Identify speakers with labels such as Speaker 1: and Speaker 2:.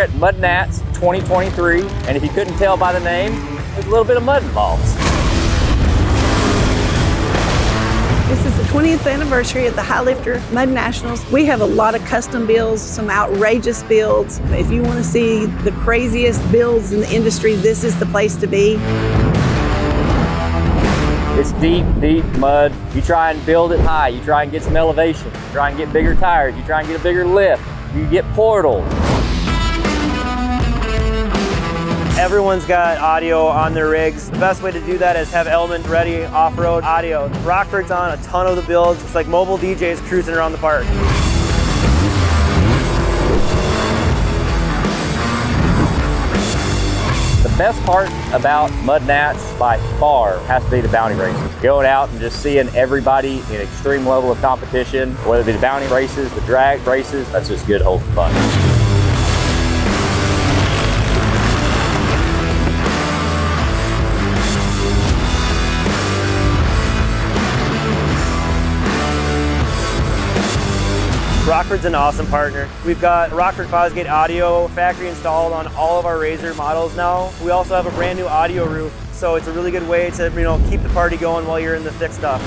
Speaker 1: at Mud Nats 2023, and if you couldn't tell by the name, there's a little bit of mud involved.
Speaker 2: This is the 20th anniversary of the High Lifter Mud Nationals. We have a lot of custom builds, some outrageous builds. If you want to see the craziest builds in the industry, this is the place to be.
Speaker 1: It's deep, deep mud. You try and build it high. You try and get some elevation. You try and get bigger tires. You try and get a bigger lift. You get portals.
Speaker 3: Everyone's got audio on their rigs. The best way to do that is have element ready off-road audio. Rockford's on a ton of the builds. It's like mobile DJs cruising around the park.
Speaker 1: The best part about Mud Nats by far has to be the bounty races. Going out and just seeing everybody in extreme level of competition, whether it be the bounty races, the drag races, that's just good, wholesome fun.
Speaker 3: Rockford's an awesome partner. We've got Rockford Fosgate audio factory installed on all of our RZR models now. We also have a brand new audio roof, so it's a really good way to keep the party going while you're in the thick stuff.